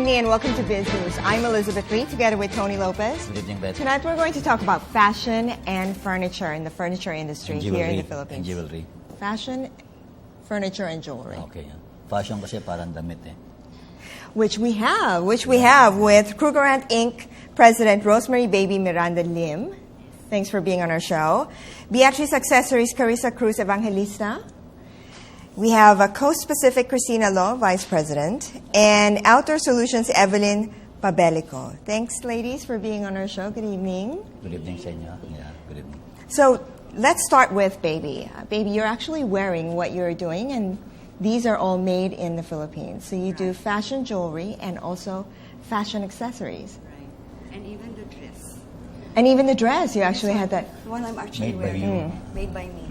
evening and welcome to BizNews. I'm Elizabeth Lee together with Tony Lopez. Good evening, Beth. Tonight we're going to talk about fashion and furniture in the furniture industry here in the Philippines. And jewelry. Fashion, furniture, and jewelry. Okay. Fashion kasi parang damit eh. Which we have with Krugerrand Inc. President Rosemarie Baby Miranda-Lim. Thanks for being on our show. Beatrice Accessories Carissa Cruz Evangelista. We have a Coast Pacific Gristina Law Vice President and Outdoor Solutions Evelyn Pabelico. Thanks, ladies, for being on our show. Good evening. Good evening sa inyo. Yeah, good evening. So let's start with Baby. Baby, you're actually wearing what you're doing, and these are all made in the Philippines. So you do fashion jewelry and also fashion accessories. Right. And even the dress. And even the dress, you actually had that. The one I'm actually Made by wearing. you. Made by me.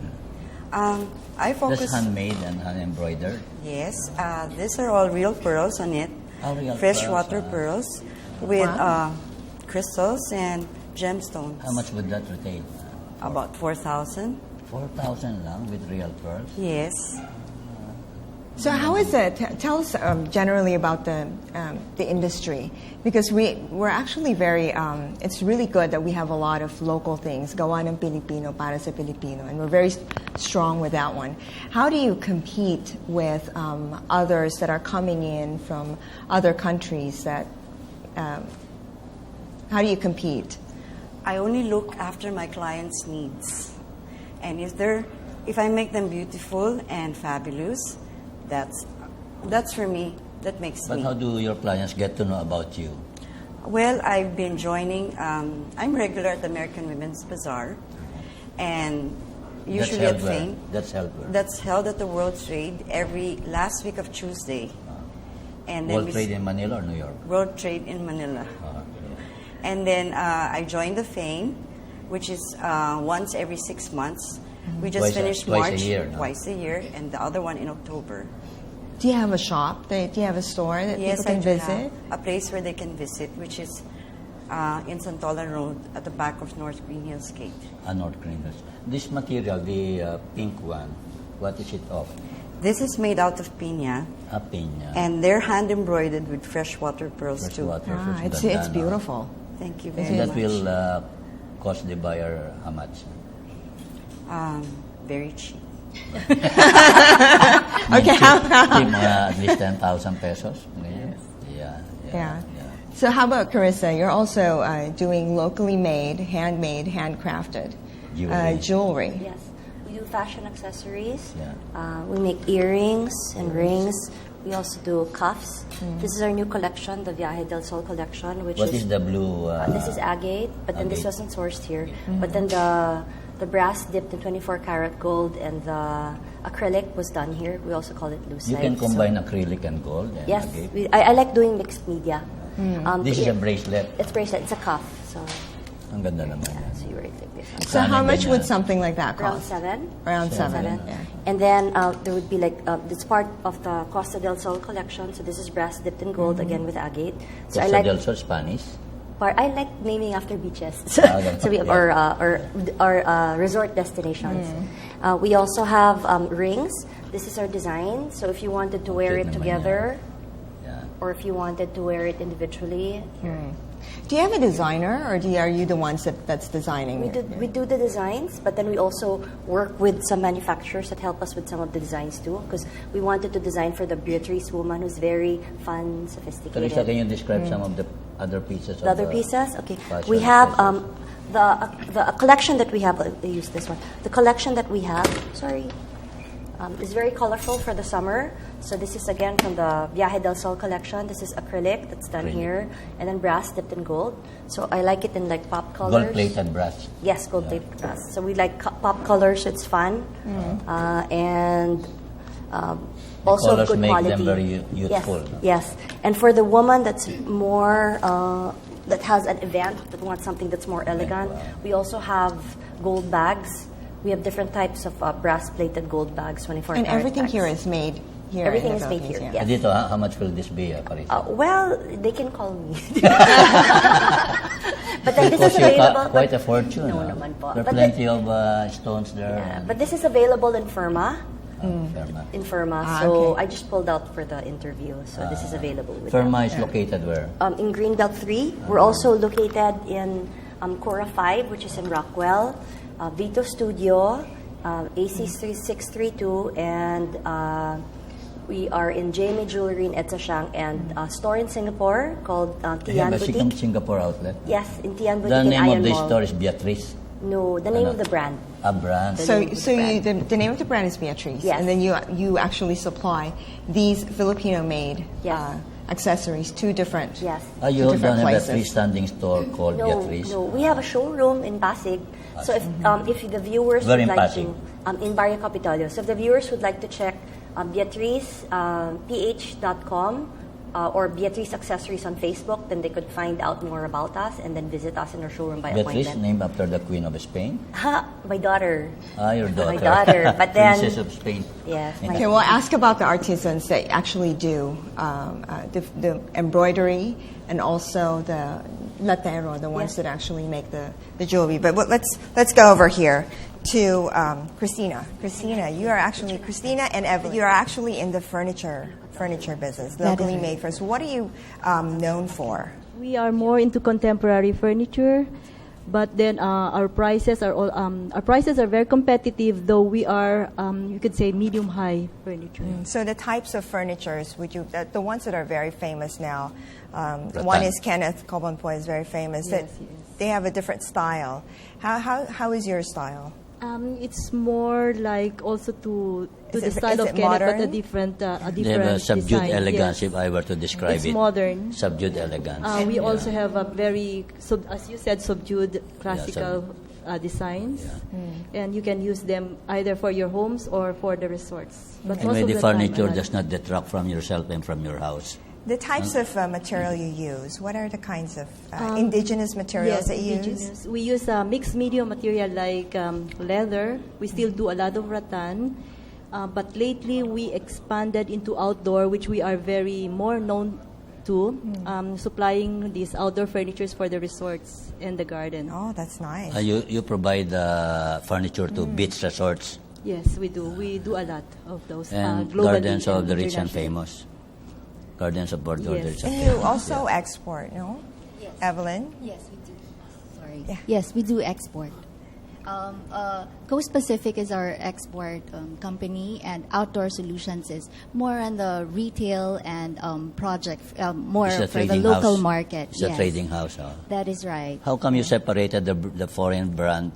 I focus. That's handmade and hand-embroidered. Yes. These are all real pearls on it. Real Freshwater pearls, pearls with crystals and gemstones. How much would that retail? About 4,000. 4,000 lang with real pearls? Yes. So how is it? Tell us generally about the industry, because we're actually very. It's really good that we have a lot of local things. Gawa ng Pilipino para sa Pilipino, and we're very strong with that one. How do you compete with others that are coming in from other countries? How do you compete? I only look after my clients' needs, and if I make them beautiful and fabulous, that's for me. That makes me. But how do your clients get to know about you? Well, I've been joining. I'm regular at the American Women's Bazaar, and usually at Fame. That's held where? That's held at the World Trade every last week of Tuesday. And then World Trade in Manila or New York? World Trade in Manila. And then I joined the Fame, which is once every 6 months. We just finished twice March, a year, no? twice a year, and the other one in October. Do you have a shop? Do you have a store that Yes, people can I do visit? have a place where they can visit, which is in Santolan Road at the back of North Green Hills Gate. North Green Hills. This material, the pink one, what is it of? This is made out of piña, Piña. and they're hand embroidered with freshwater pearls too. It's beautiful. Thank you So very that much. will cost the buyer how much? Very cheap. Okay, At least 10,000 pesos. Yeah. So how about Carissa? You're also doing locally made, handmade, handcrafted jewelry. Yes, we do fashion accessories. Yeah. We make earrings and rings. We also do cuffs. This is our new collection, the Viaje del Sol collection, which What is the blue? this is agate, but then this agate. wasn't sourced here. But then the brass dipped in 24 karat gold, and the acrylic was done here. We also call it loose You light. can combine acrylic and gold. And Yes, agate. I like doing mixed media. This is a bracelet. It's bracelet. It's a cuff. So Ang ganda naman yeah, yan. so you wear it like this. So how much ganyan? would something like that Around cost? 7. Around seven. Seven. Yeah. And then there would be like, it's part of the Costa del Sol collection. So this is brass dipped in gold, again with agate. So Costa del Sol, Spanish. I like naming after beaches. Okay. So we, Yeah. or resort destinations. We also have rings. This is our design. So if you wanted to wear Cute it naman together, Yeah. or if you wanted to wear it individually, Do you have a designer, or are you the ones that's designing? we do the designs, but then we also work with some manufacturers that help us with some of the designs too, because we wanted to design for the Beatrice woman who's very fun, sophisticated. Carissa, can you describe some of the other pieces? The other pieces? Okay. fashion We have accessories? the collection that we have. I'll use this one. The collection that we have, is very colorful for the summer. So this is again from the Viaje del Sol collection. This is acrylic that's done Acrylic. here, and then brass dipped in gold. So I like it in like pop colors. Gold-plated brass. Yes, gold-plated brass. So we like pop colors. It's fun, and also colors good make quality. them very youthful. Yes. And for the woman that's more that has an event that wants something that's more elegant, we also have gold bags. We have different types of brass-plated gold bags, 24 And karat everything bags. here is made here. Everything in the is made Philippines, here, yeah. yes. Dito, how much will this be, Carissa? Well, they can call me. But then this Cost is you available. quite a fortune. No ah. naman po. There are But plenty of stones there. Yeah, and- but this is available in Firma. Firma. in Firma. Ah, So okay. I just pulled out for the interview. So this is available with Firma them. is located where? In Greenbelt 3. We're also located in Cora 5, which is in Rockwell, Vito Studio, AC 3632, and we are in JMA Jewelry in Etsashang, and a store in Singapore called They have Tian a Boutique. Singapore outlet. Yes, in Tian Boutique The in name Iron of the Mall. store is Beatrice. No, the name of the brand. A brand. The So, name of the so you, brand. the name of the brand is Beatrice, Yes. and then you actually supply these Filipino-made Yes. accessories to different Yes. You to don't different have a places. freestanding store called No, Beatrice? no. We have a showroom in Pasig. So if the viewers Where would in like Pasig? to, in Barrio Capitolio. So if the viewers would like to check BeatricePH.com or Beatrice Accessories on Facebook, then they could find out more about us and then visit us in our showroom by Beatrice, appointment. named after the Queen of Spain? My daughter. Your daughter. My daughter. But then, Princess of Spain. yes. In- my- Okay, well, ask about the artisans that actually do the embroidery and also the latero, the ones Yes. that actually make the jewelry. But let's go over here to Christina. Christina, you are actually Christina and Evelyn. You are actually in the furniture business, That is locally right. made first. What are you known for? We are more into contemporary furniture, but then our prices are very competitive. Though we are, you could say, medium high furniture. So the types of furnitures, the ones that are very famous now, Rattan. one is Kenneth Cobonpoy is very famous. Yes, that yes. They have a different style. How is your style? It's more like also to Is the it- style is of it Kenneth, but modern? a different They have a different subdued design. elegance, Yes. if I were to describe It's it. modern. Subdued elegance. We Yeah. also have a very, as you said, subdued classical designs, and you can use them either for your homes or for the resorts. But most Anyway, of the the time, furniture I like- does not detract from yourself and from your house. The types of material you use, what are the kinds of indigenous materials Yes, that you use? indigenous. We use mixed media material like leather. We still do a lot of rattan. But lately, we expanded into outdoor, which we are very more known to, supplying these outdoor furnitures for the resorts and the garden. Oh, that's nice. You provide furniture to beach resorts Yes, we do. We do a lot of those. and globally gardens of and the rich and internationally. famous. Gardens of the Yes. rich and And you famous. also export, no? Yes. Evelyn? Yes, we do. Sorry. Yeah. Yes, we do export. Coast Pacific is our export company, and Outdoor Solutions is more on the retail and project, more It's a for the trading local house. market. It's a Yes. trading house. That is right. How come you separated the foreign brand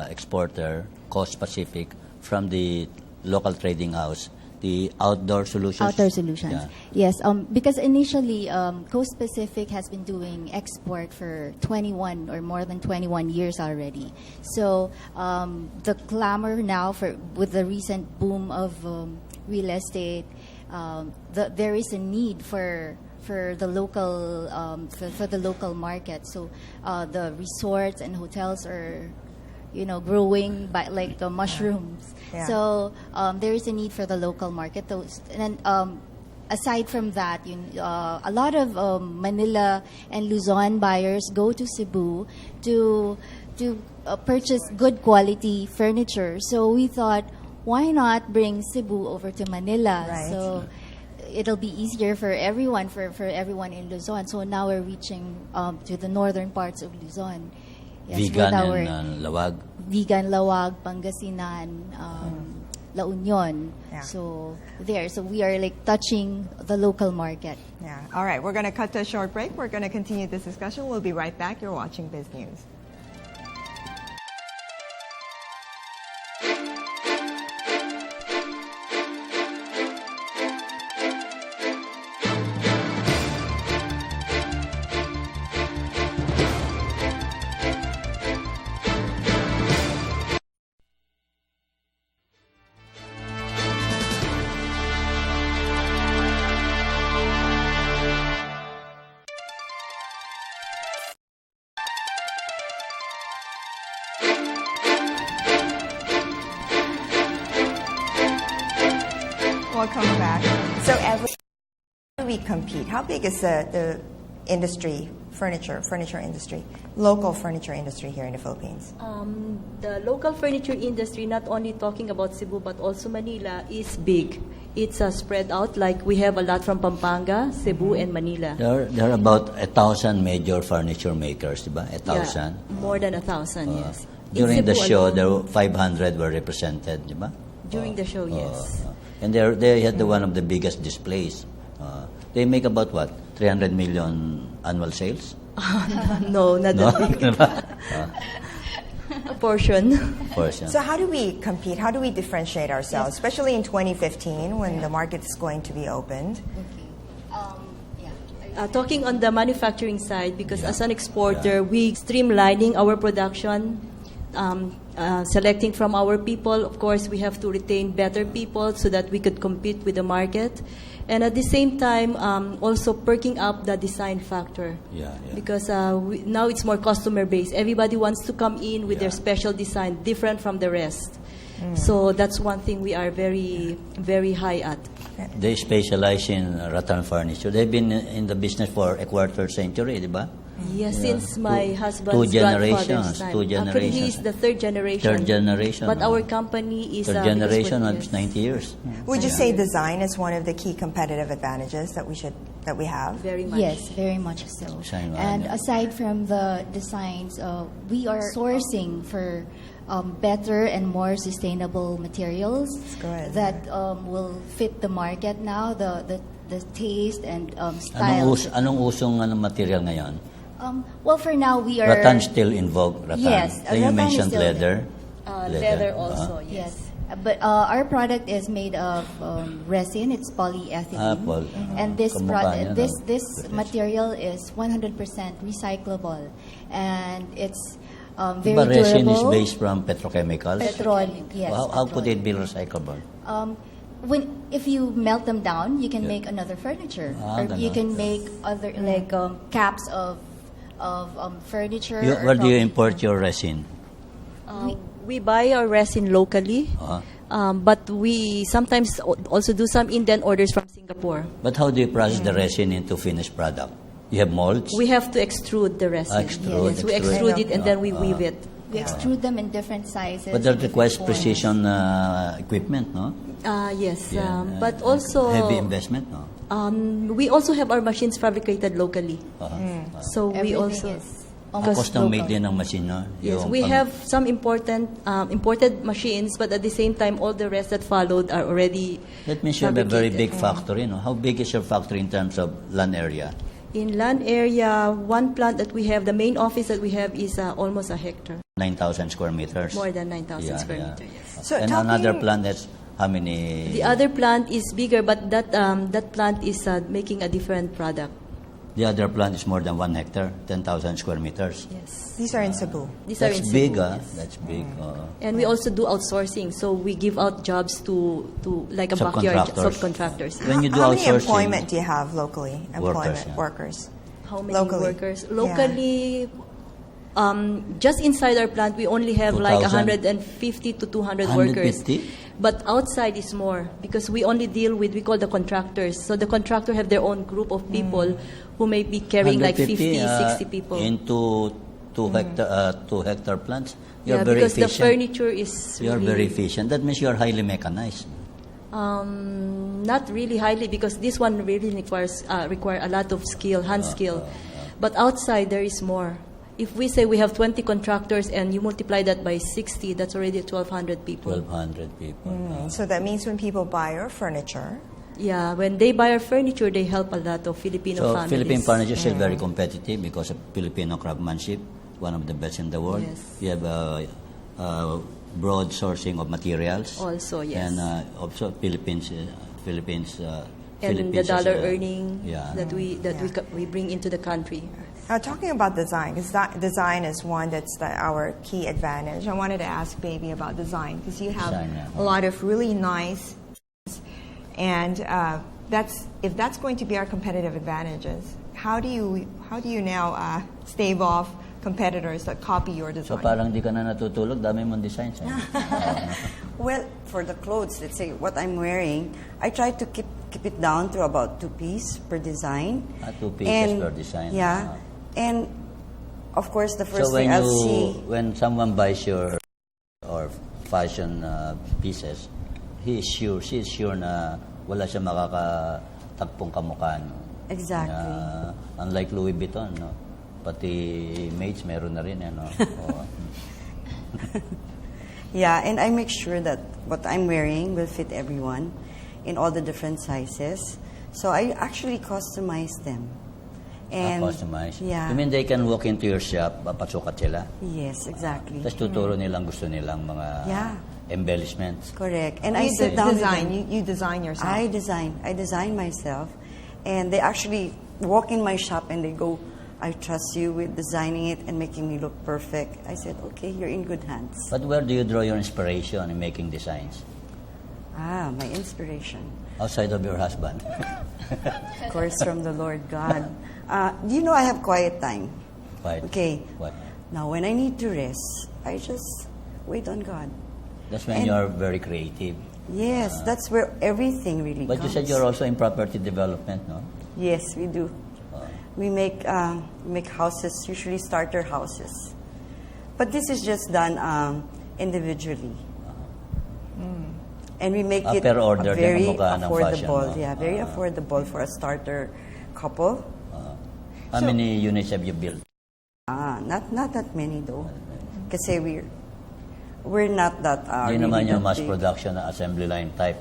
exporter, Coast Pacific, from the local trading house, the Outdoor Solutions? Outdoor Solutions. Yeah. Yes, because initially Coast Pacific has been doing export for 21 or more than 21 years already. So the clamor now with the recent boom of real estate, there is a need for the local for the local market. So the resorts and hotels are growing by like mushrooms. Yeah. So there is a need for the local market. And aside from that, a lot of Manila and Luzon buyers go to Cebu to purchase good quality furniture. So we thought, why not bring Cebu over to Manila? Right. So it'll be easier for everyone, for everyone in Luzon. So now we're reaching to the northern parts of Luzon. Yes, with Vegan our and Lawag. Vegan, Lawag, Pangasinan, La Union. Yeah. So we are like touching the local market. Yeah. All right, we're going to cut to a short break. We're going to continue this discussion. We'll be right back. You're watching Biz News. Welcome back. So, Evelyn, how do we compete? How big is the industry furniture industry, local furniture industry here in the Philippines? The local furniture industry, not only talking about Cebu but also Manila, is big. It's spread out. Like we have a lot from Pampanga, Cebu, and Manila. There are about 1,000 major furniture makers, diba? 1,000. Yeah, more than 1,000, yes. During In the Cebu show, alone, there were 500 were represented, diba? During the show, yes. And they had one of the biggest displays. They make about what? 300 million annual sales? No, not No? that big. A portion. So how do we compete? How do we differentiate ourselves, especially in 2015 when the market is going to be opened? Talking on the manufacturing side, because as an exporter, we streamlining our production, selecting from our people. Of course, we have to retain better people so that we could compete with the market. And at the same time, also perking up the design factor. Because now it's more customer-based. Everybody wants to come in with their special design, different from the rest. So that's one thing we are very, very high at. They specialize in rattan furniture. They've been in the business for a quarter century, diba? Yes, since my husband's grandfather's time. Two generations. Actually, he's the third generation. Third generation. But our company is... Third generation, it's 90 years. Would you say design is one of the key competitive advantages that we have? Very much. Yes, very much so. And aside from the designs, we are sourcing for better and more sustainable materials that will fit the market now, the taste and style. Anong usong material ngayon? Well, for now, we are... Rattan still in vogue, rattan. Yes. Then you mentioned leather. Leather also, yes. But our product is made of resin. It's polyethylene. And this material is 100% recyclable. And it's very durable. Resin is based from petrochemicals? Yes. How could it be recyclable? If you melt them down, you can make another furniture. Or you can make other caps of furniture. Where do you import your resin? We buy our resin locally, but we sometimes also do some Indian orders from Singapore. But how do you process the resin into finished product? You have molds? We have to extrude the resin. Extrude. We extrude it and then we weave it. We extrude them in different sizes. But that requires precision equipment, no? Yes, but also... Heavy investment, no? We also have our machines fabricated locally. So we also... Custom made din ang machine, no? Yes, we have some imported machines, but at the same time, all the rest that followed are already That means you have a very big factory, no? How big is your factory in terms of land area? In land area, one plant that we have, the main office that we have is almost a hectare. 9,000 square meters. More than 9,000 square meters, yes. So and another plant that's how many? The other plant is bigger, but that plant is making a different product. The other plant is more than 1 hectare, 10,000 square meters. Yes. These are in Cebu. That's big, That's big. And we also do outsourcing, so we give out jobs to like a backyard subcontractors. When you do how outsourcing, many employment do you have locally? Workers. How many workers? Locally, just inside our plant, we only have 2,000? like 150 to 200 workers. 150? But outside is more because we only deal with, we call the contractors. So the contractor have their own group of people who may be carrying like 50, 60 people. Into 2 hectare plants. You're very because efficient. the furniture is You're really, very efficient. That means you're highly mechanized. not really highly because this one really require a lot of skill, hand skill. But outside there is more. If we say we have 20 contractors and you multiply that by 60, that's already 1,200 people. 1,200 people. So that means when people buy our furniture... Yeah, when they buy our furniture, they help a lot of Filipino families. Philippine furniture is still very competitive because of Filipino craftsmanship, one of the best in the world. Yes. You have broad sourcing of materials. Also, yes. And also Philippines and the dollar earning that we bring into the country. Talking about design, because design is one that's our key advantage. I wanted to ask Baby about design because you have a lot of really nice, and if that's going to be our competitive advantages, how do you now stave off competitors that copy your design? So parang di ka na natutulog, dami mong designs. Well, for the clothes, let's say what I'm wearing, I try to keep it down to about 2 pieces per design. 2 pieces per design. Yeah. And of course, the first So thing I'll see. when someone buys your or fashion pieces, she is sure na wala siya makakatagpong kamukha. No? Exactly. Unlike Louis Vuitton, no? Pati mates meron na rin. Ano? Yeah, and I make sure that what I'm wearing will fit everyone in all the different sizes. So I actually customize them. And Customize? Yeah. You mean they can walk into your shop, papasukat sila? Yes, exactly. Tapos tuturo nilang gusto nilang mga embellishments. Correct. And You I sit down with design. them. You design yourself. I design myself, and they actually walk in my shop and they go, "I trust you with designing it and making me look perfect." I said, "Okay, you're in good hands." But where do you draw your inspiration in making designs? My inspiration, Outside of your husband? of course, from the Lord God. You know, I have quiet time. Right. Okay. What? Now, when I need to rest, I just wait on God. That's when And- you are very creative. Yes, that's where everything really But you comes. said you're also in property development, no? Yes, we do. We make houses, usually starter houses. But this is just done individually. And we make it Per order din very ang mukha ng fashion, affordable. no? Yeah, very affordable for a starter couple. How many units have you built? Not that many though. Kasi we're not that Hindi really naman yung that mass big. production na assembly line type.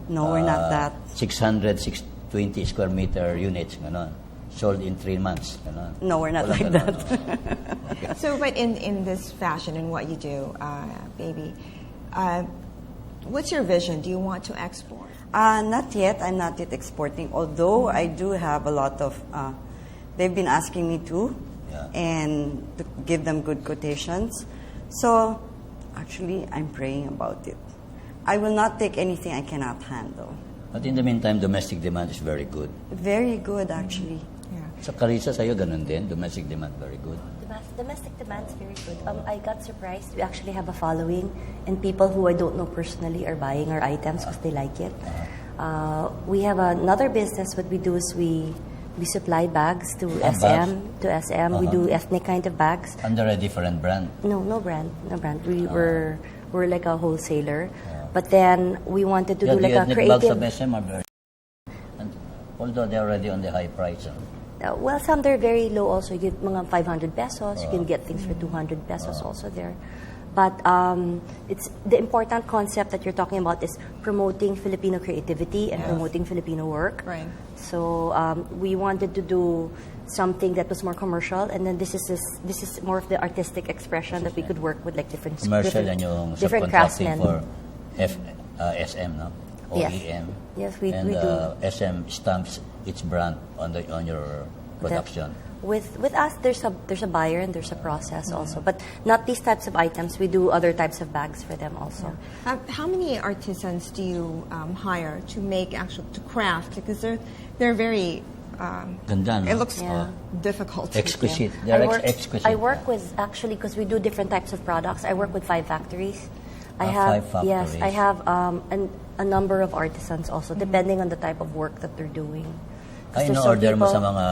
No, we're not that. 620 square meter units, gano'n. Sold in 3 months, gano'n. No, we're not Walang like gano'n, that. no? So, but in this fashion and what you do, baby, what's your vision? Do you want to export? Not yet. I'm not yet exporting. Although I do have a lot of. They've been asking me to, and to give them good quotations. So, actually, I'm praying about it. I will not take anything I cannot handle. But in the meantime, domestic demand is very good. Very good, actually. Sa Carissa, sa'yo ganun din. Domestic demand, very good. Domestic demand is very good. I got surprised. We actually have a following, and people who I don't know personally are buying our items because they like it. We have another business. What we do is we supply bags to SM. Bags? To SM, we do ethnic kind of bags. Under a different brand. No brand. We're like a wholesaler. But then we wanted to do like the a ethnic bags creative. of SM are very... And although they're already on the high price. Well, some they're very low also. You get mga 500 pesos. You can get things for 200 pesos also there. But it's the important concept that you're talking about is promoting Filipino creativity and promoting Filipino work. Right. So we wanted to do something that was more commercial, and then this is more of the artistic expression that we could work with like different Commercial and yung different subcontracting craftsmen. for SM, no? Yes. OEM. Yes, we and, do. SM stamps its brand on your production. With us, there's a buyer and there's a process also, but not these types of items. We do other types of bags for them also. How many artisans do you hire to make to craft? Because they're very. Ganda, no? It looks Yeah. difficult. Exquisite. They're exquisite. I work with, actually, because we do different types of products, I work with 5 factories. I have 5 Yes, factories. I have a number of artisans also, depending on the type of work that they're doing. 'Cause Ay, there's some no-order mo people- sa mga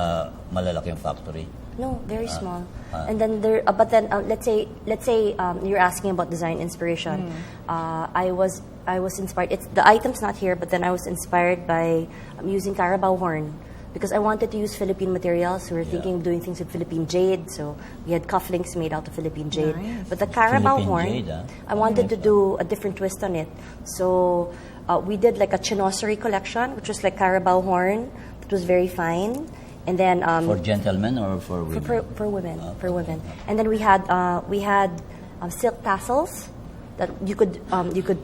malalaking factory? No, very small. And then let's say you're asking about design inspiration. I was inspired. The item's not here, but then I was inspired by using Carabao horn because I wanted to use Philippine materials. We were thinking of doing things with Philippine jade, so we had cufflinks made out of Philippine jade. Nice. But the Carabao Philippine horn, jade, I wanted to do a different twist on it. So we did like a chinosery collection, which was like Carabao horn. It was very fine. And then For gentlemen or for women? for women, for women. And then we had silk tassels that you could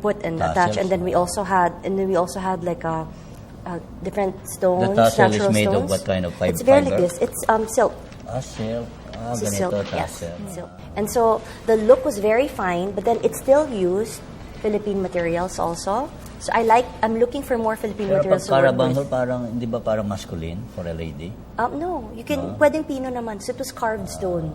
put and attach. And then we also had like different stones, The tassel natural is made stones. of what kind of It's very fiber? like this. It's silk. Silk. It's Ganito, silk. Yes, tassel. silk. And so the look was very fine, but then it still used Philippine materials also. So I'm looking for more Philippine Pero pag materials to work Carabao, with. parang, hindi ba parang masculine for a lady? No, you can, pwedeng pino naman. So it was carved stone.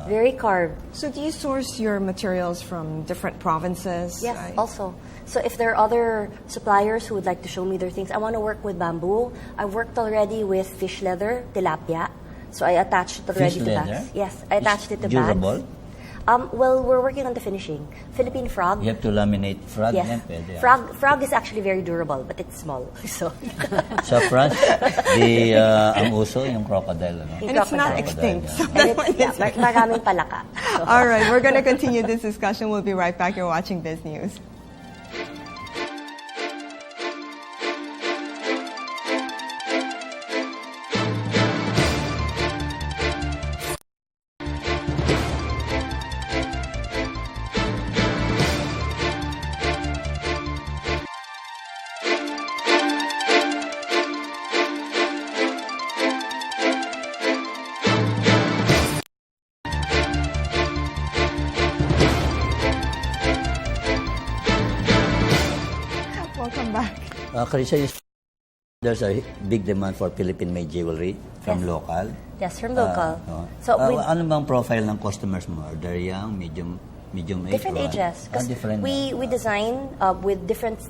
Very carved. So do you source your materials from different provinces? Yes, also. So if there are other suppliers who would like to show me their things, I want to work with bamboo. I worked already with fish leather, tilapia. So I attached it already Fish to leather? bags. Yes, I attached it to durable? bags. Well, we're working on the finishing. Philippine frog. You have to laminate frog. Yes. Yan, pwede, Frog is actually very durable, but it's small. So Sa France, ang uso yung crocodile. Ano? And it's not crocodile. extinct. So And it's, maraming palaka. So. all right, we're going to continue this discussion. We'll be right back. You're watching Biz News. Welcome back. Carissa, there's a big demand for Philippine-made jewelry from Yes. local. Yes, from local. No. So we ano bang profile ng customers mo? Are they young, medium age? different or ages. Because different. we design with different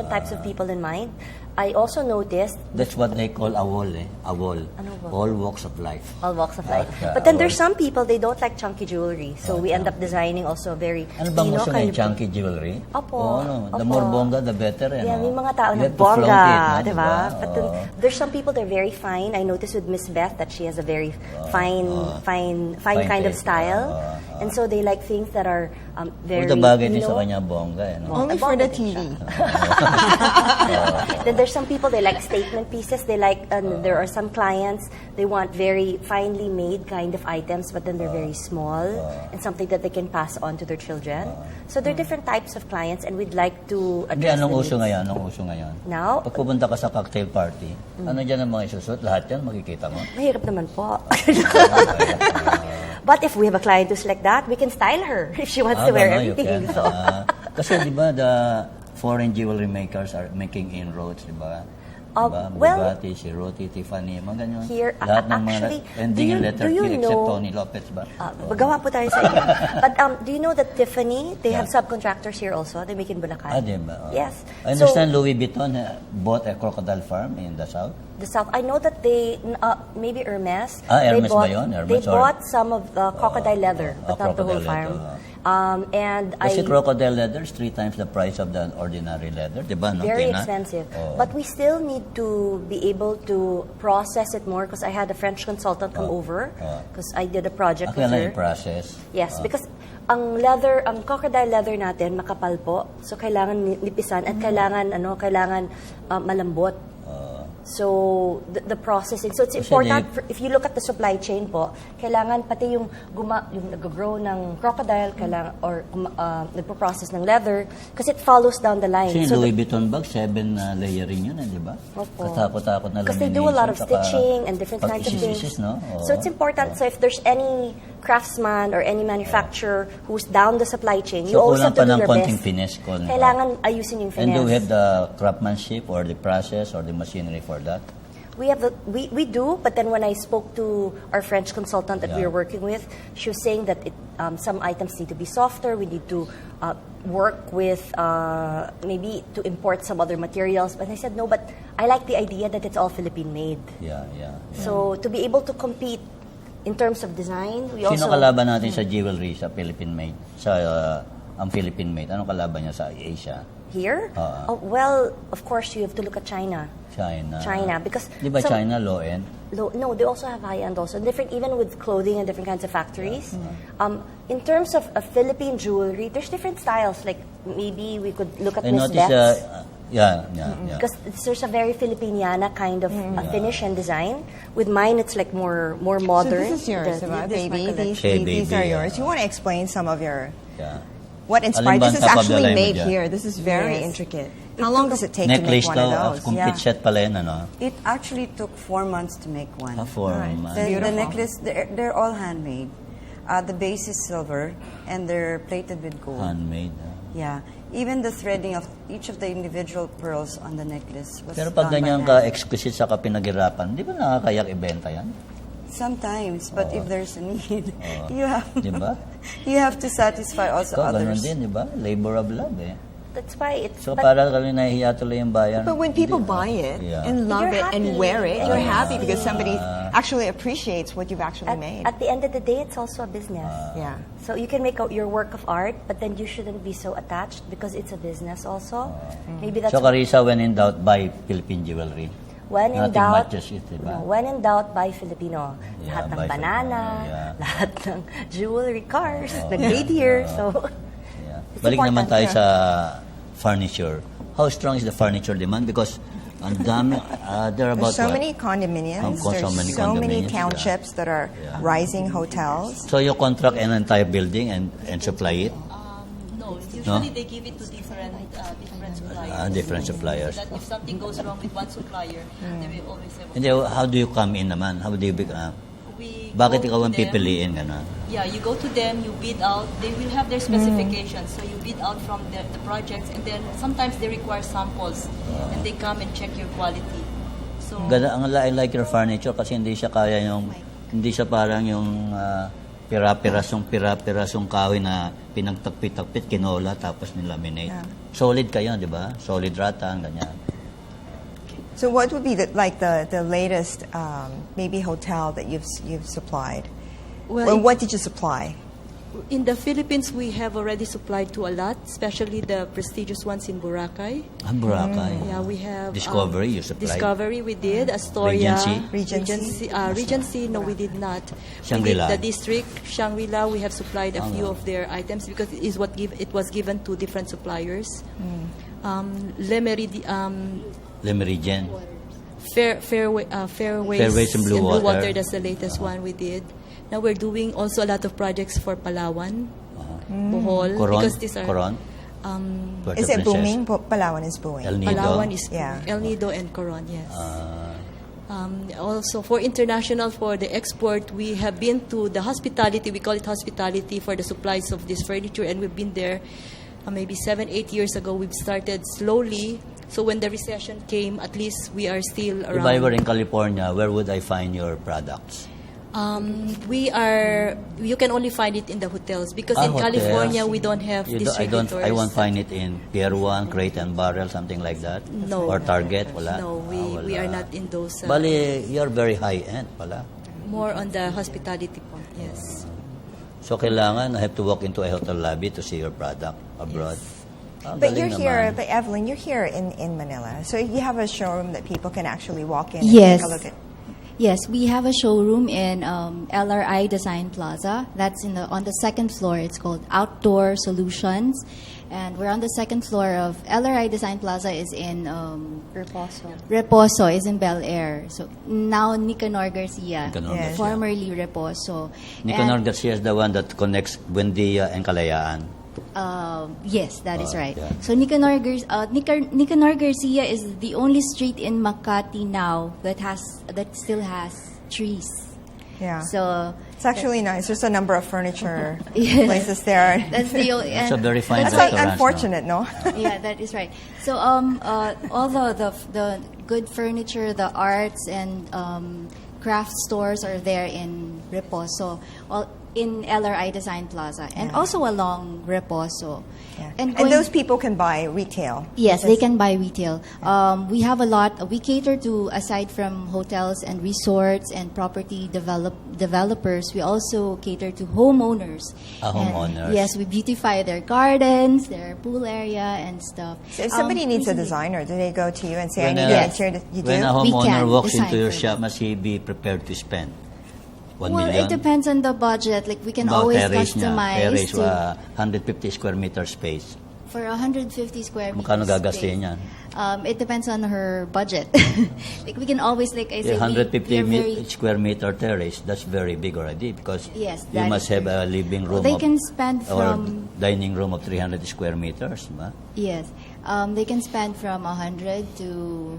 types of people in mind. I also noticed That's what they call a wall, eh? A wall. Ano ba? All walks of life. all walks of life. Yeah, But then well. there's some people, they don't like chunky jewelry. So we end up designing also very, Ano bang gusto kind ng of- chunky jewelry? Opo, The opo. more bongga, the better. Yeah, no? may mga tao You na have to flaunt bongga, it, no? di ba? But then, there's some people they're very fine. I noticed with Miss Beth that she has a very fine Fine kind of taste. style. And so they like things that are very, Puro bagay din you sa know, kanya bongga. Eh, no? Only for the bongga din TV. Then there's some people, they like statement pieces. They like, there are some clients, they want very finely made kind of items, but then they're very small and something that they can pass on to their children. So there are different types of clients, and we'd like to Hindi, address anong the uso needs. ngayon? Anong uso ngayon? Now? Pag pupunta ka sa cocktail party, ano dyan ang mga isusot? Lahat yan makikita mo. Mahirap naman po. But if we have a client who's like that, we can style her if she wants to wear Gano'n, you everything. can. So. Kasi di ba, the foreign jewelry makers are making inroads, di ba? Diba? Well, Bugatti, Cerruti, Tiffany, mga ganyan. Here, Lahat ng mga actually, ending in letter do you T except know- Tony Lopez ba? Magawa po tayo sa inyo. But do you know that Tiffany, they have subcontractors here also? They make in Bulacan. Di ba? Yes. I understand Louis Vuitton bought a crocodile farm in the south. The South. I know that they, maybe Hermes. Hermes they ba yun? Hermes they or- bought some of the crocodile leather, but not the whole crocodile farm. leather, And Kasi crocodile leather is 3 times the price of the ordinary leather, di ba? No? very Tina? expensive. Oo. But we still need to be able to process it more because I had a French consultant come over because I did a project with Kailan her. yung process? Yes, because ang leather, ang crocodile leather natin makapal po. So kailangan nipisan at kailangan malambot. So the processing. So it's Kasi important if you look at the supply chain po, kailangan pati yung nag-grow ng crocodile kailangan or nagpo-process ng leather kasi it follows down the line. Kasi So Louis Vuitton bag, 7 layering yun, di ba? Opo. Katakot-takot na because they do a lot of lamination, saka stitching and different kinds of pag-isis-isis, things. no? Oo. So it's important. So if there's any craftsman or any manufacturer who's down the supply chain, you So always kulang have to pa do ng your konting best. finesse. Kailangan ayusin yung And finesse. do we have the craftsmanship or the process or the machinery for that? We have we do, but then when I spoke to our French consultant that we Yeah. were working with, she was saying that some items need to be softer. We need to work with maybe to import some other materials. But I said no, but I like the idea that it's all Philippine made. Yeah. So to be able to compete in terms of design, we Sino also kalaban natin sa jewelry, sa Philippine made? Sa ang Philippine made? Anong kalaban niya sa Asia? here. Well, of course, you have to look at China. China, because Di ba China low-end? No, they also have high-end also. Different, even with clothing and different kinds of factories. In terms of Philippine jewelry, there's different styles. Like maybe we could look at I Miss noticed, Beth's. yeah. Because there's a very Filipiniana kind of finish and design. With mine, it's like more modern. So this is yours, diba, this is my baby? collection. These are Baby, yours. You want to explain some of your... Yeah. What inspired? Alin ba This is ang top of the actually line mo made dyan? here. This is very Yes. intricate. How long does it take to make Necklace one of daw, those? complete Yeah. set pala yan, ano? It actually took 4 months to make one. 4 Right. months. The Beautiful. necklace, they're all handmade. The base is silver, and they're plated with gold. Handmade. Yeah. Even the threading of each of the individual pearls on the necklace was Pero pag done by ganyan hand. ka-exquisite sa kapinaghirapan, di ba nakakayak ibenta yan? Sometimes, but if there's a need, you have Di ba? you have to satisfy also Ikaw, ganun others. din, di ba? Labor of love, eh. That's why it's... So para kami nahihiya tuloy yung bayan. But when people buy it and love You're it and happy. wear it, you're happy because somebody actually appreciates what you've actually made. At the end of the day, it's also a business. Yeah. So you can make out your work of art, but then you shouldn't be so attached because it's a business also. Maybe that's... So Carissa, when in doubt, buy Philippine jewelry. When in Nothing doubt, matches it, diba? when in doubt, buy Filipino. Yeah, Lahat ng buy banana, Filipino, lahat ng jewelry, cars, nag-made here. So, Yeah. it's Balik naman important. tayo sa furniture. How strong is the furniture demand? Because ang dami, there are about There's so what? many condominiums. So There's many so many condominiums, townships that are rising hotels. So you contract an entire building and supply it? No, usually they give it to different suppliers. Different suppliers. So that if something goes wrong with one supplier, they will always have. Hindi, how do you come in naman? How do you bakit ikaw ang pipiliin? Gano'n? Yeah, you go to them, you bid out. They will have their specifications. So you bid out from the projects, and then sometimes they require samples, and they come and check your quality. So I like your furniture kasi hindi siya kaya hindi siya parang yung pirasong kahoy na pinagtagpit-tagpit, kinola, tapos nilaminate. Yeah. Solid kayo, di ba? Solid rattan, ganyan. So what would be the latest maybe hotel that you've supplied? Well, What did you supply? in the Philippines, we have already supplied to a lot, especially the prestigious ones in Boracay. Boracay. Yeah, we have Discovery, you supplied? Discovery, we did. Astoria, Regency? Regency. No, we did not. Shangri-La? We did the district Shangri-La. We have supplied a few of their items because it was given to different suppliers. Le Meridien. Fairways and Blue Water. That's the latest one we did. Now we're doing also a lot of projects for Palawan, Bohol. Coron? Because these are Coron? Puerto Is it Princesa. booming? Palawan is booming. El Nido? Palawan is Yeah. El Nido and Coron, yes. Also for international, for the export, we have been to the hospitality, we call it hospitality, for the supplies of this furniture, and we've been there maybe 7-8 years ago. We've started slowly, so when the recession came, at least we are still around. If I were in California, where would I find your products? You can only find it in the hotels because in hotels. California we don't have distributors. I won't find it in Pier 1, Crate and Barrel, something like that? No. Or Target? Wala? No, we are not in those. Bali, you're very high-end pala. More on the hospitality part, yes. So kailangan, I have to walk into a hotel lobby to see your product abroad. But galing you're here, naman. but Evelyn, you're here in Manila. So you have a showroom that people can actually walk in Yes. and take a look at. Yes, we have a showroom in LRI Design Plaza. That's on the second floor. It's called Outdoor Solutions, and we're on the second floor of LRI Design Plaza. Is in Reposo is in Bel Air. So now Nicanor Garcia, Nicanor Yes. Garcia. formerly Reposo. Nicanor And, Garcia is the one that connects Buendia and Kalayaan. yes, that is right. yeah. So Nicanor Garcia is the only street in Makati now that still has trees. Yeah. So It's actually nice. There's a number of furniture Yes. places there. that's the It's a very fine That's restaurant. unfortunate, no? Yeah, that is right. So all the good furniture, the arts and craft stores are there in Reposo, in LRI Design Plaza, and also along Reposo. Yeah. And And those people can buy retail. Yes, they can buy retail. We have a lot. We cater to, aside from hotels and resorts and property developers, we also cater to homeowners. Homeowners. And, yes, we beautify their gardens, their pool area, and stuff. So if somebody needs a recently- designer, do they go to you and say, When I need a- an interior? You do? When a We homeowner can walks design into your for shop, them. must he be prepared to spend 1 Well, million? it depends on the budget. Like we can About always terrace niya. customize Terrace, to, 150 square meter space. for 150 square meters. Magkano gagastin space. yan? It depends on her budget. Like we can always, like I say, 150 we're very- square meter terrace, that's very big already because Yes, you that must is have a living room They of, can spend or from dining room of 300 square meters. Ba? yes, they can spend from 100 to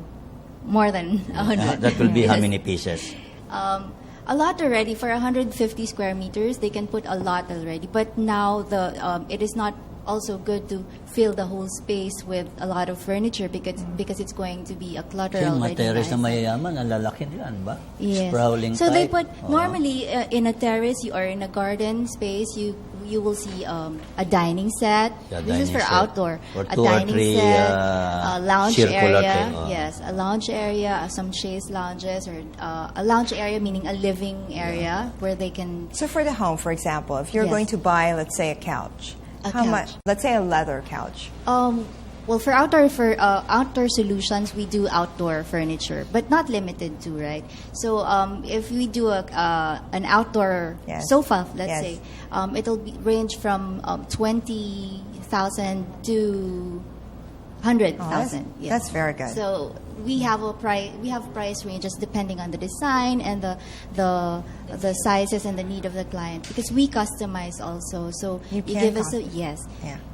more than 100. That will be how Yes. many pieces? A lot already. For 150 square meters, they can put a lot already. But now it is not also good to fill the whole space with a lot of furniture because it's going to be a clutter Yung already. mga terrace na guys. mayayaman, ang lalaki niyan, ba? Yes. Sprawling So they type. put normally in a terrace, you are in a garden space. you will see a dining set. Yeah, This is for dining set. outdoor. Or A 2 or dining 3 set, a lounge circular area. thing, oh. Yes, a lounge area, some chaise lounges, or a lounge area meaning a living area where they can. So for the home, for example, if you're Yes. going to buy, let's say, a couch, A how couch. much? Let's say a leather couch. Well, for outdoor solutions, we do outdoor furniture, but not limited to, right? So if we do an outdoor Yes. sofa, let's Yes. say, it'll range from 20,000 to 100,000. Oh, that's very good. So we have price ranges depending on the design and the sizes and the need of the client, because we customize also. So You can give us Yeah.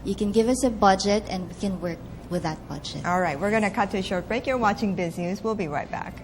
you can give us a budget and we can work with that budget. All right, we're going to cut to a short break. You're watching Biz News. We'll be right back.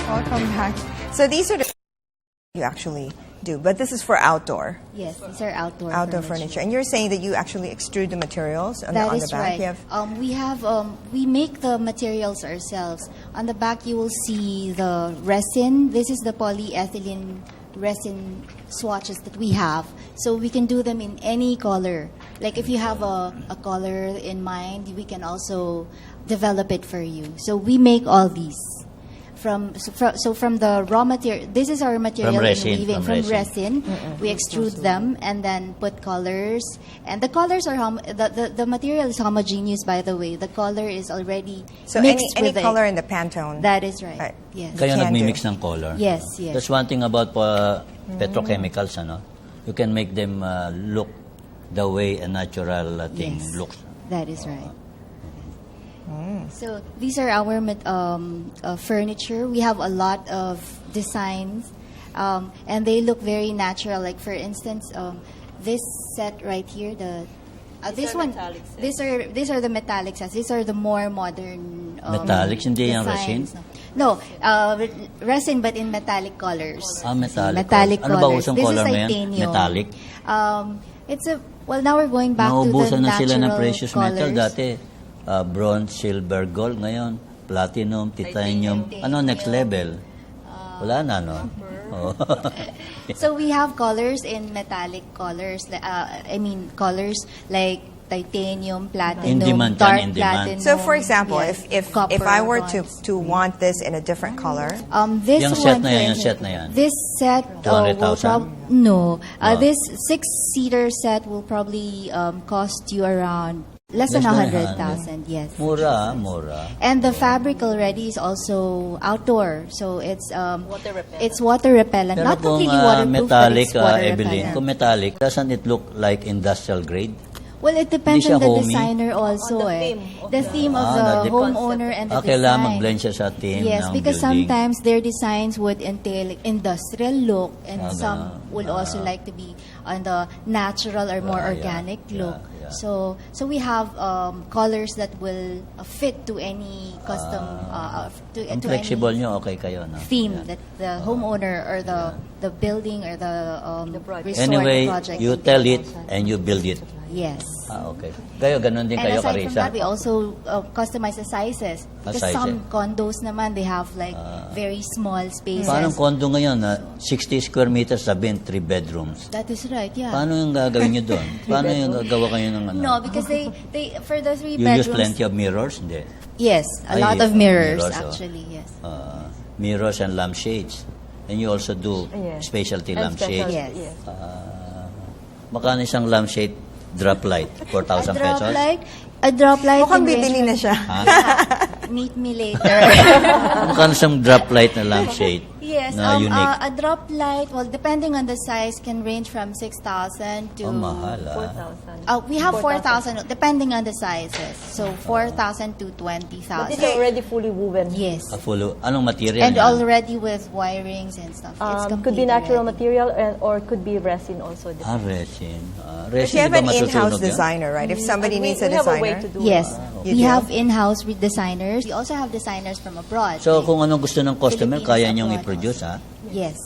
Welcome back. So these are the you actually do, but this is for outdoor Yes, these are outdoor furniture. And you're saying that you actually extrude the materials on, That on is the back. right. You have, We make the materials ourselves. On the back, you will see the resin. This is the polyethylene resin swatches that we have. So we can do them in any color. Like if you have a color in mind, we can also develop it for you. So we make all these. From the raw material, this is our material From resin, in weaving. from From resin, we extrude them and then put colors. And the colors are the material is homogeneous. By the way, the color is already so mixed any with it. color in the Pantone. That is right. Right. Yes. Kayo can nagmimix do. ng color. Yes. Yes. That's one thing about petrochemicals, ano? You can make them look the way a natural thing Yes. looks. That is right. So these are our furniture. We have a lot of designs, and they look very natural. Like for instance, this set right here, this one, these are the metallic sets. These are the more modern Metallics, hindi yung resin? designs. No, resin but in metallic colors. Metallic. Metallic Ano ba colors. usong This color is na yan? titanium. Metallic? Now we're going back to the Nauubusan na sila ng natural precious colors. metal dati. Bronze, silver, gold. Ngayon, platinum, titanium. Ano next level? Wala na, no? Oh. So we have colors in metallic colors. Colors like titanium, platinum, In demand yan, dark in demand. platinum. So for example, yes, if copper, I were bronze. to want this in a different color, This Yung one set na yan, for yung set na yan. This set 200,000? no. Oh. This 6-seater set will probably cost you around less than Less than 100,000. Yes. Mura. And the fabric already is also outdoor, so it's Water repellent. It's water repellent, Pero not kung completely waterproof, metallic, but it's water Evelyn, repellent. kung metallic, doesn't it look like industrial grade? Well, it depends Hindi siya on the homey? designer also. On the theme of The theme of the the homeowner and the Kailangan design. mag-blend siya sa theme Yes, ng because building. sometimes their designs would entail like, industrial look, and some would also like to be on the natural or more organic look. yeah. So we have colors that will fit to any custom Ang to flexible any nyo, okay kayo, no? theme that the homeowner or the building or the resort Anyway, project you would tell be it also. and you build it. Yes. Okay. Kayo, ganun din And kayo, aside from Carissa. that, we also customize the sizes. Because Sizes. some condos naman, they have like very small spaces. Paano condo ngayon na 60 square meters, sabihin 3 bedrooms? That is right, yeah. Paano yung gagawin nyo doon? Paano yung gagawa kayo ng ano? No, because they for the 3 You bedrooms. use plenty of mirrors? Hindi. Yes, a Ay, lot of mirrors, mirrors, actually, yes. Mirrors and lampshades. And you also do Yes. specialty And lampshades. Yes. Magkano isang lampshade drop light? 4,000 pesos? A drop light mukhang in range bibili na siya. meet me later. Mukhang some drop light na lampshade. Yes, na unique. a drop light, well, depending on the size, can range from 6,000 to... mahal 4,000. We have 4,000, depending on the sizes. So, 4,000 to 20,000. But it's already fully woven. Yes. Anong material And yan? already with wirings and stuff. It's Could be complete natural already. material or could be resin also. Resin. But Resin, you have di ba an in-house matutunog yan? designer, right? If somebody needs a we have a way designer. to do Yes, You we do? have in-house designers. We also have designers from abroad. So, kung anong gusto ng customer, Philippines kaya niyong abroad i-produce, ha? Yes.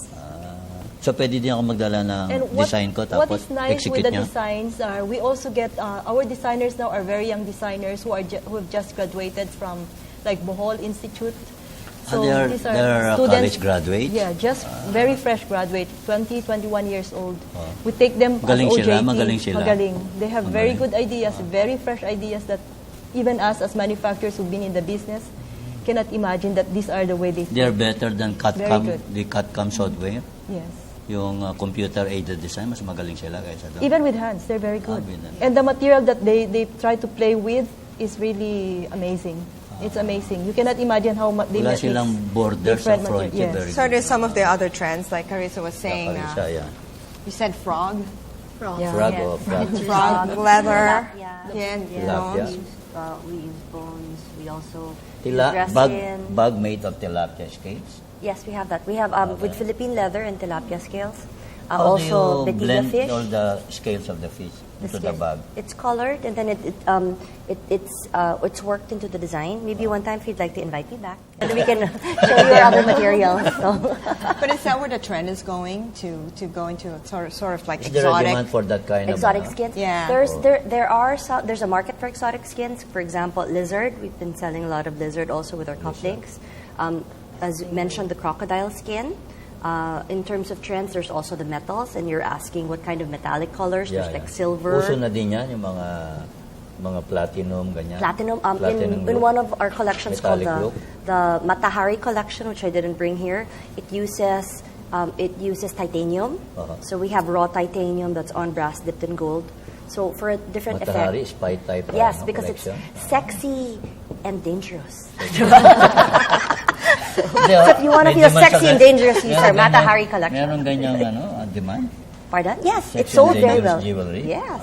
So, pwede din ako magdala ng And design ko, what tapos is nice execute with the niya? designs are we also get our designers now are very young designers who have just graduated from like Bohol Institute. So they're these college graduates? Yeah, just very fresh graduate, 20, 21 years old. We take them Magaling as sila, OJT. magaling sila. Magaling. They have very Magaling. good ideas, very fresh ideas that even us as manufacturers who've been in the business cannot imagine that these are the way they They're better than Very good. the CAD-CAM software. Yes. Yung computer-aided design, mas magaling sila kaysa doon. Even with hands, they're very good. with hands. And the material that they try to play with is really amazing. It's amazing. You cannot imagine how much they Wala mix silang borders different sa front. material. Very Yes. So there's some of the other trends, like Carissa was saying. Carissa, yeah. You said frog? Frog. Yeah. Frog Yes. or frog. Frog, leather. Yeah. Yeah, Tilapia. We use bones. We also Bag use resin. made of tilapia scales. Yes, we have that. We have with Philippine leather and tilapia scales. How do Also, you Betiga blend fish. all the scales of the fish into the scales. bag? It's colored and then it's worked into the design. Maybe one time if you'd like to invite me back, and we can show you other materials. So. But is that where the trend is going to go into sort of like Is there a exotic? demand for that kind Exotic of... skins. Yeah. There's a market for exotic skins. For example, lizard. We've been selling a lot of lizard also with our cufflinks. As mentioned, the crocodile skin. In terms of trends, there's also the metals, and you're asking what kind of metallic colors. There's like silver. Uso na din yan, yung mga platinum, ganyan. Platinum. In look. one of our collections Metallic called look. the Matahari collection, which I didn't bring here, it uses titanium. So we have raw titanium that's on brass dipped in gold. So for a different Matahari, effect. spy type. Yes, because it's sexy and dangerous. So if you want to feel sexy and dangerous, use our Matahari collection. Meron ganyang demand? Pardon? Yes, Sexy it's sold and very dangerous well. jewelry? Yes.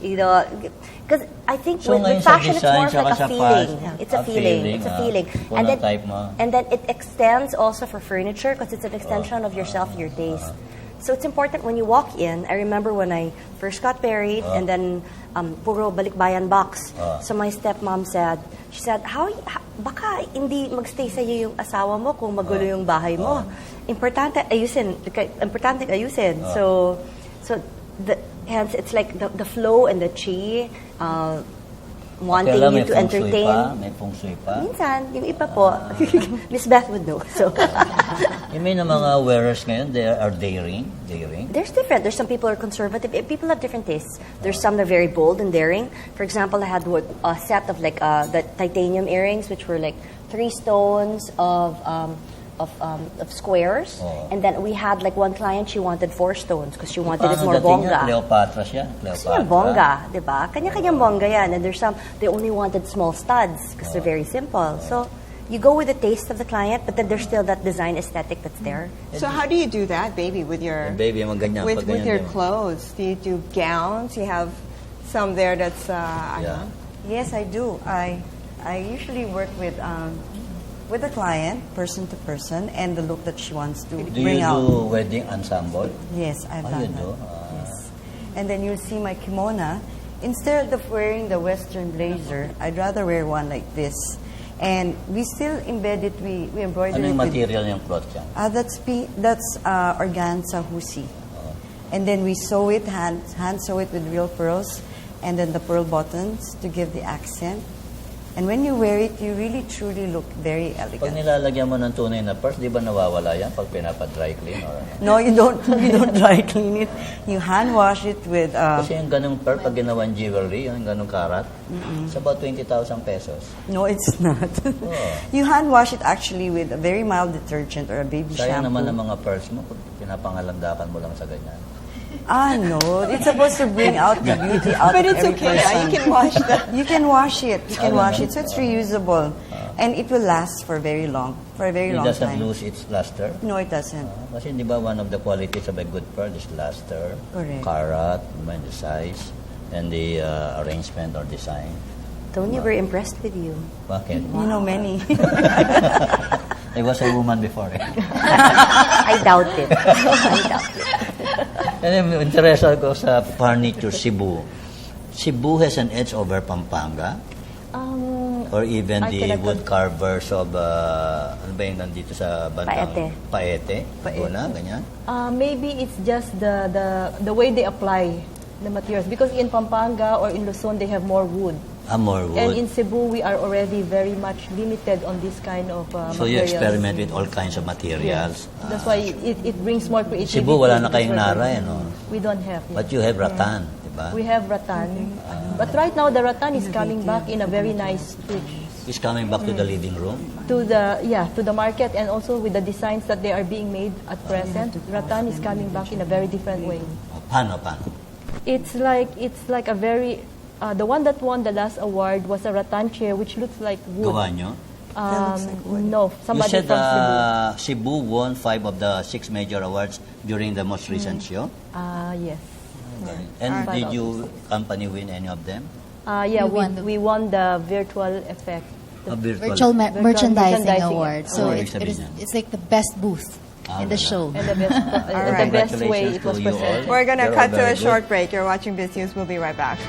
You know, because I think So with ngayon sa fashion, it's design, more of like saka a sa feeling. fashion, It's a feeling. It's a feeling. Kung anong type mo. And then it extends also for furniture because it's an extension of yourself, your taste. So it's important when you walk in. I remember when I first got married and then puro balikbayan box. So my stepmom said, she said, baka hindi magstay sa iyo yung asawa mo kung magulo yung bahay mo. Importante ayusin. So hence it's like the flow and the chi wanting you to entertain. May feng shui pa. Minsan, yung iba po, Miss Beth would know. So You mean the mga wearers ngayon, they are daring? there's different. There's some people who are conservative. People have different tastes. There's some that are very bold and daring. For example, I had a set of like the titanium earrings, which were like 3 stones of squares, and then we had like one client, she wanted 4 stones because she wanted it more bongga. Cleopatra siya. Gusto niya bongga, di ba? Kanya-kanyang bongga yan. And there's some, they only wanted small studs because they're very simple. So you go with the taste of the client, but then there's still that design aesthetic that's there. So how do you do that, baby, with your Baby, mga ganyan, with pag ganyan your din. clothes? Do you do gowns? You have some there that's Yeah. Yes, I do. I usually work with the client, person to person, and the look that she wants to Do bring you out. do wedding ensemble? Yes, I've Oh, done you that. do? Yes. And then you'll see my kimono. Instead of wearing the Western blazer, I'd rather wear one like this. And we still embed it, we embroider Ano it yung with... material yung cloth yan? That's organza husi. And then we sew it, hand sew it with real pearls, and then the pearl buttons to give the accent. And when you wear it, you really truly look very Pag elegant. nilalagyan mo ng tunay na purse, di ba nawawala yan pag pinapa-dry clean? Or ano? No, you don't dry clean it. You hand wash it with... Kasi yung ganung pearl, pag ginawan jewelry, yung ganung karat, it's about 20,000 pesos. No, it's not. You hand wash it actually with a very mild detergent or a baby Sayang shampoo. naman ang mga pearls mo, kung pinapangalandakan mo lang sa ganyan. No. It's supposed to bring out the beauty out But of it's every okay. person. You can wash that. You can wash it. You can wash it. So it's reusable. And it will last for a very long time. It doesn't lose its luster? No, it doesn't. Kasi di ba one of the qualities of a good pearl is luster, Correct. karat, the size, and the arrangement or design. Tony, we're impressed with you. Bakit? You know many. I was a woman before. I doubt it. I doubt it. And then, interested ko sa furniture, Cebu. Cebu has an edge over Pampanga? Or even the wood carvers of, ano ba yung nandito sa bandang? Paete. Paete. Ganyan? Maybe it's just the way they apply the materials. Because in Pampanga or in Luzon, they have more wood. More wood. And in Cebu, we are already very much limited on this kind of materials. So you experiment with all kinds of materials. Yes. That's why it brings more creativity. Cebu, wala na kayong naray, no? We don't have. Yes. But you have rattan, diba? We have rattan. But right now, the rattan is coming back in a very nice switch. It's coming back to the living room? To the market, and also with the designs that they are being made at present. Rattan is coming back in a very different way. Paano? It's like a very... the one that won the last award was a rattan chair, which looks like wood. Gawa nyo? No, somebody you said from Cebu. Cebu won 5 of the 6 major awards during the most recent show? Yes. Okay. And did your company win any of them? Yeah, we won the virtual effect. Virtual merchandising award. So Award. it's like the best booth in the show. And the best way it was to you presented. all. We're going to You're cut all to very a good. short break. You're watching Biz News. We'll be right back.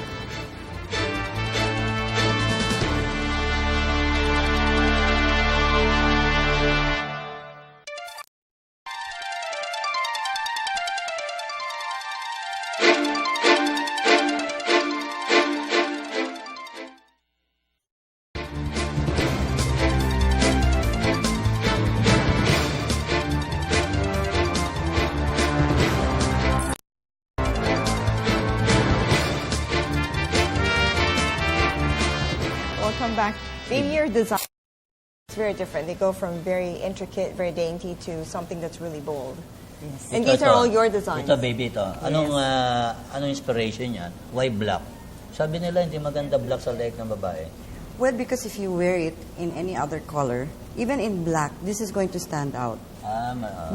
Welcome back. Maybe your design is very different. They go from very intricate, very dainty to something that's really bold. Yes. And these are all your designs. Ito, baby, ito. Anong inspiration yan? Why black? Sabi nila, hindi maganda black sa leeg ng babae. Well, because if you wear it in any other color, even in black, this is going to stand out.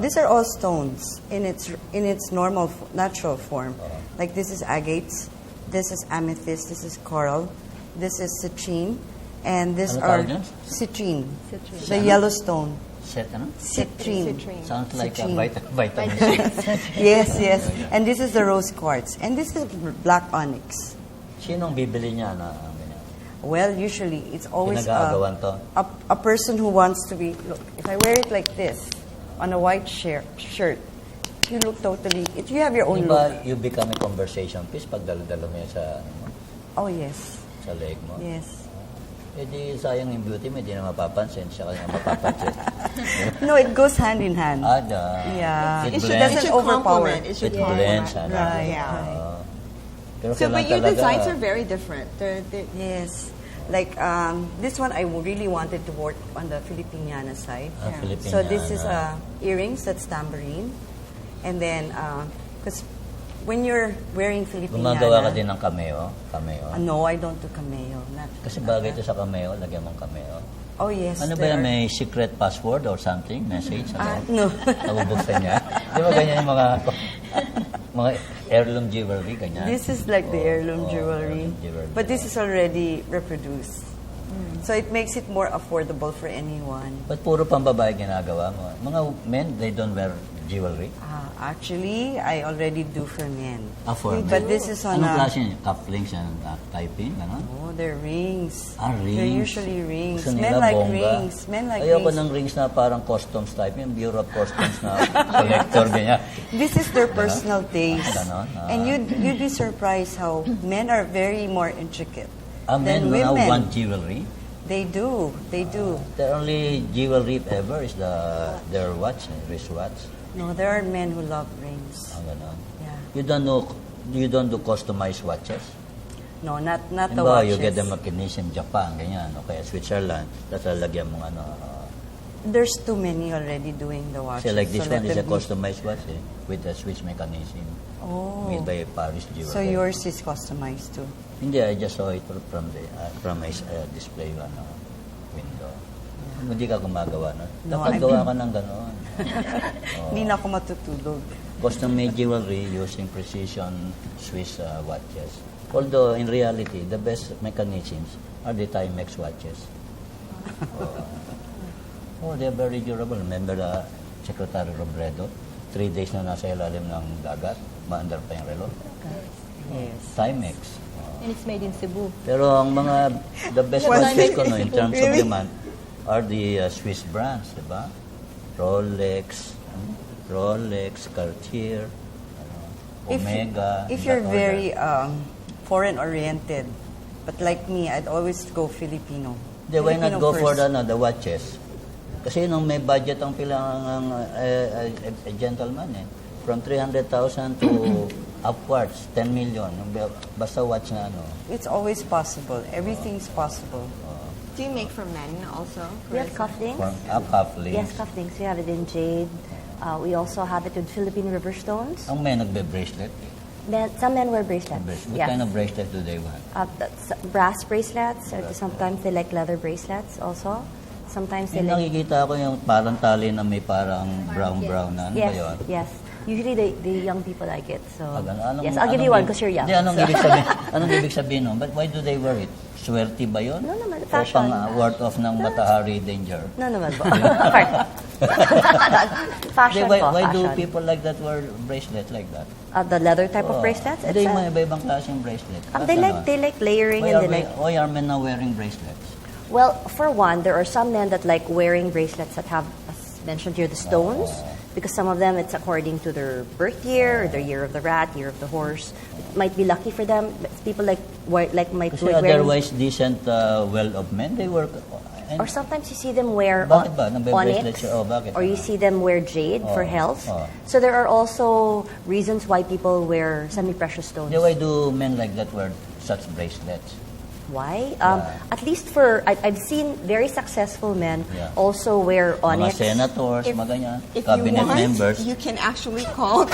These are all stones in its normal, natural form. Like this is agates, this is amethyst, this is coral, this is citrine, and these Ano are tawag yan? citrine, Citrine. the yellow stone. Citrine. Citrine. Sounds like Citrine. a vitamin C. Yes. And this is the rose quartz, and this is black onyx. Sinong bibili niya na ganyan? Well, usually it's always Pinag-aagawan to? a person who wants to be. Look, if I wear it like this on a white shirt, you look totally. If you have your own Diba, look. you become a conversation piece pag dalo-dalo mo yan sa, Oh yes. sa leg mo? Yes. Eh di sayang yung beauty mo, hindi na mapapansin. Siya kanya mapapansin. No, it goes hand in hand. It Yeah. It blends. doesn't overpower. It should It blends. complement. Right. Yeah. Pero So, but your kailangan designs talaga- are very different. Yes. Like this one, I really wanted to work on the Filipiniana side. Filipiniana. So this is earrings, that's tambourine, and then because when you're wearing Filipiniana, Gumagawa ka din ng cameo? no, I don't do cameo. Not Kasi bagay ito sa cameo, lagyan mong cameo. Oh yes. Ano ba yan? May secret password or something? Message? No. Nabubuksan niya? Di ba ganyan yung mga heirloom jewelry, ganyan? This is like the heirloom heirloom jewelry, jewelry. but this is already reproduced. So it makes it more affordable for anyone. Ba't puro pang babae ginagawa mo? Mga men, they don't wear jewelry? Actually, I already do for men. For men? But this is on Anong a... klase niya? Cufflinks and typing? Ano? Oh, they're rings. Rings? They're usually rings. Gusto Men nila, like bongga. rings. Men like Ayoko rings. ng rings na parang customs type. Yung Bureau of Customs na collector, ganyan. This is their personal taste. Ganon? And you'd be surprised how men are very more intricate Men than now women. want jewelry. They do. The only jewelry ever is their watch, wristwatch. No, there are men who love rings. Ganon. Yeah. You don't do customized watches? No, not the Diba, watches. you get them makinis in Japan, ganyan, o kaya Switzerland, tapos lalagyan mong There's too many already doing the watches. say like this so one let is a them be- customized watch with a Swiss mechanism Oh. made by Paris Jewelry. So yours is customized too. Hindi, I just saw it from my display window. Hindi ka gumagawa, no? No, Dapat gawa ka ng gano'n. Hindi na ako matutulog. Custom-made jewelry using precision Swiss watches. Although, in reality, the best mechanisms are the Timex watches. They're very durable. Remember Secretary Robredo? 3 days na nasa ilalim ng dagat, maandar pa yung relo. Yes. Timex. And it's made in Cebu. Pero ang the best watches ko no, in terms of demand are the Swiss brands, di ba? Rolex, Cartier, Omega. If you're very foreign-oriented, but like me, I'd always go Filipino. Why not Filipino go first. for the watches? Kasi nung may budget ang pilang a gentleman from 300,000 to upwards, 10 million. Basta watch na ano. It's always possible. Everything's possible. Do you make for men also? We have cufflinks. Cufflinks. Yes, cufflinks. We have it in jade. We also have it with Philippine river stones. Ang men nagbe-bracelet. Some men wear bracelets. What Yes. kind of bracelet do they want? That's brass bracelets. Or sometimes they like leather bracelets also. Sometimes they Yung like... nakikita ko yung parang tali na may parang brown na. Ano ba yun? Yes. Usually the young people like it. So Anong- yes, I'll give you one because you're young. Hindi, so. anong ibig sabihin nun? But why do they wear it? Swerte ba yun? No naman, O fashion. pang word of ng Matahari danger? No naman po. Fashion po, Why do fashion. people like that wear bracelets like that? The leather type of bracelets? Hindi, may iba-ibang klaseng bracelet. They like layering and they like... Why are men now wearing bracelets? Well, for one, there are some men that like wearing bracelets that have, as mentioned here, the stones. Because some of them, it's according to their birth year, or their year of the rat, year of the horse. It might be lucky for them. But people might Kasi wear... otherwise decent well-of men, they work... Or sometimes you see them wear Bakit ba? Nagbe-bracelet onyx, siya? Bakit? or you see them wear jade for health. So there are also reasons why people wear semi-precious stones. Why do men like that wear such bracelets? Why? At least for I've seen very successful men also wear Mga onyx. senators, mga ganyan, If you cabinet want, members. you can actually call.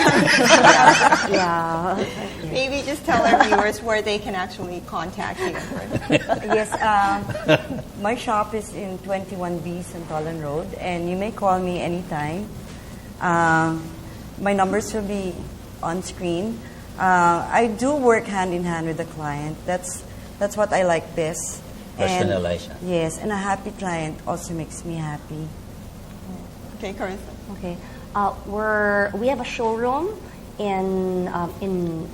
Yeah. Maybe just tell our viewers where they can actually contact you. Yes, my shop is in 21B Santolan Road, and you may call me anytime. My numbers will be on screen. I do work hand in hand with the client. That's what I like best. Personalization. Yes, and a happy client also makes me happy. Okay, Carissa. Okay. We have a showroom in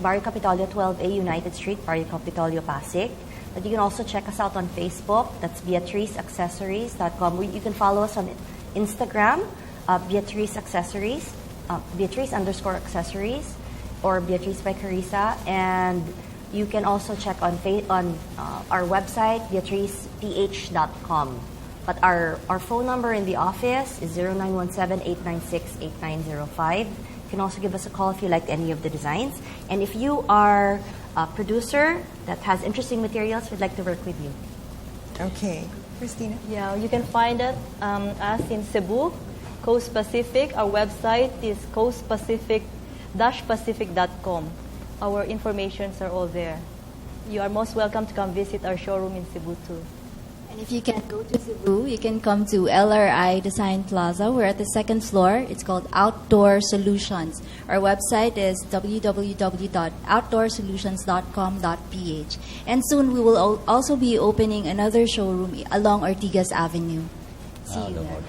Barrio Capitolio 12A United Street, Barrio Capitolio, Pasig. But you can also check us out on Facebook. That's BeatriceAccessories.com. You can follow us on Instagram, Beatrice Accessories, Beatrice_accessories, or Beatrice by Carissa. And you can also check on our website, beatriceph.com. But our phone number in the office is 0917-896-8905. You can also give us a call if you like any of the designs. And if you are a producer that has interesting materials, we'd like to work with you. Okay, Gristina. Yeah, you can find us in Cebu, Coast Pacific. Our website is coastpacific-pacific.com. Our informations are all there. You are most welcome to come visit our showroom in Cebu too. And if you can't go to Cebu, you can come to LRI Design Plaza. We're at the second floor. It's called Outdoor Solutions. Our website is www.outdoorsolutions.com.ph. And soon we will also be opening another showroom along Ortigas Avenue. See you there.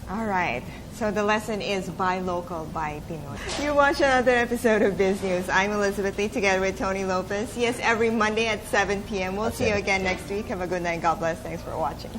All right. So the lesson is buy local, buy Pinoy. You watch another episode of Biz News. I'm Elizabeth Lee together with Tony Lopez. Yes, every Monday at 7 p.m. We'll see you again next week. Have a good night. God bless. Thanks for watching.